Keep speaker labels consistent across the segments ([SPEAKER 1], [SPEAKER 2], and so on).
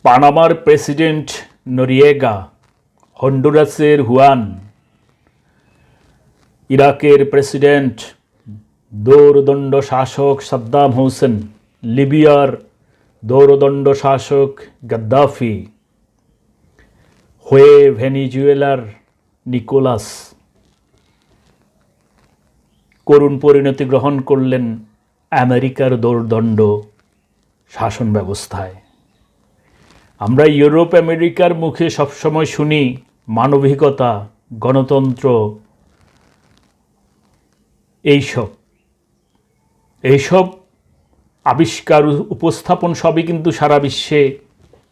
[SPEAKER 1] পানামার president Noriega, হন্ডুরাসের Juan, ইরাকের president দৌরদণ্ড শাসক সাদ্দাম হোসেন, লিবিয়ার দৌরদণ্ড শাসক গাদ্দাফি, হয়ে ভেনিজুয়েলার নিকোলাস করুণ পরিণতি গ্রহণ করলেন আমেরিকার দৌর্দণ্ড শাসন ব্যবস্থায়। আমরা ইউরোপ আমেরিকার মুখে সবসময় শুনি মানবিকতা, গণতন্ত্র, এইসব আবিষ্কার উপস্থাপন সবই কিন্তু সারা বিশ্বে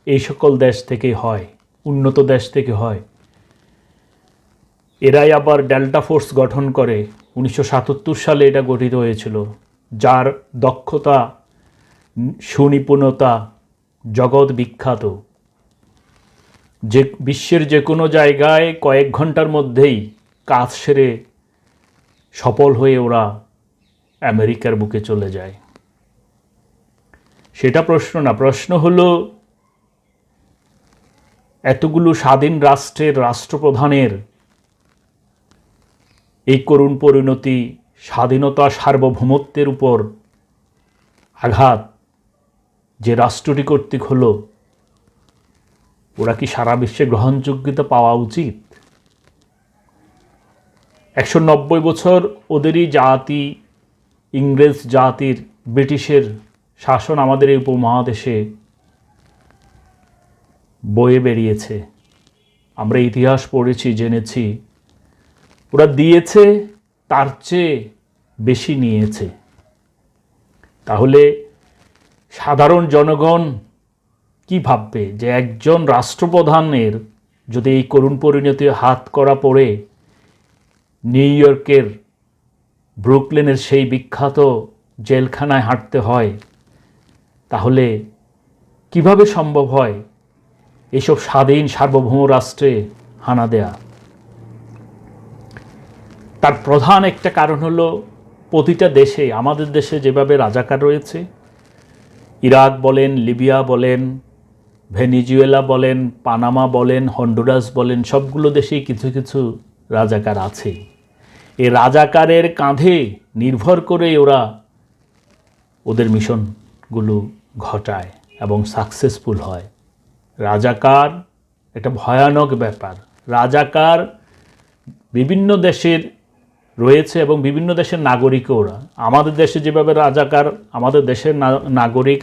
[SPEAKER 1] এই সকল দেশ থেকে হয়, উন্নত দেশ থেকে হয়। এরাই আবার ডেল্টা ফোর্স গঠন করে। 1977 সালে এটা গঠিত হয়েছিল, যার দক্ষতা, সুনিপুণতা জগৎ বিখ্যাত। যে বিশ্বের যে কোনো জায়গায় কয়েক ঘন্টার মধ্যেই কাজ সেরে সফল হয়ে ওরা আমেরিকার বুকে চলে যায়। সেটা প্রশ্ন না, প্রশ্ন হলো এতগুলো স্বাধীন রাষ্ট্রের রাষ্ট্রপ্রধানের এই করুণ পরিণতি, স্বাধীনতা সার্বভৌমত্বের উপর আঘাত যে রাষ্ট্রটি কর্তৃক হলো, ওরা কি সারা বিশ্বে গ্রহণযোগ্যতা পাওয়া উচিত? 190 বছর ওদেরই জাতি, ইংরেজ জাতির, ব্রিটিশের শাসন আমাদের এই উপমহাদেশে বয়ে বেরিয়েছে। আমরা ইতিহাস পড়েছি, জেনেছি। ওরা দিয়েছে, তার চেয়ে বেশি নিয়েছে। তাহলে সাধারণ জনগণ কি ভাববে যে একজন রাষ্ট্রপ্রধানের যদি এই করুণ পরিণতি হাত করা পড়ে নিউ ইয়র্কের ব্রুকলিনের সেই বিখ্যাত জেলখানায় হাঁটতে হয়, তাহলে কিভাবে সম্ভব হয় এসব স্বাধীন সার্বভৌম রাষ্ট্রে হানা দেয়া? তার প্রধান একটা কারণ হলো প্রতিটা দেশে, আমাদের দেশে যেভাবে রাজাকার রয়েছে, ইরাক বলেন, লিবিয়া বলেন, ভেনিজুয়েলা বলেন, পানামা বলেন, হন্ডুরাস বলেন, সবগুলো দেশেই কিছু কিছু রাজাকার আছে। এই রাজাকারের কাঁধে নির্ভর করে ওরা ওদের মিশনগুলো ঘটায় এবং সাকসেসফুল হয়। রাজাকার একটা ভয়ানক ব্যাপার। রাজাকার বিভিন্ন দেশের রয়েছে এবং বিভিন্ন দেশের নাগরিকও ওরা। আমাদের দেশে যেভাবে রাজাকার আমাদের দেশের নাগরিক,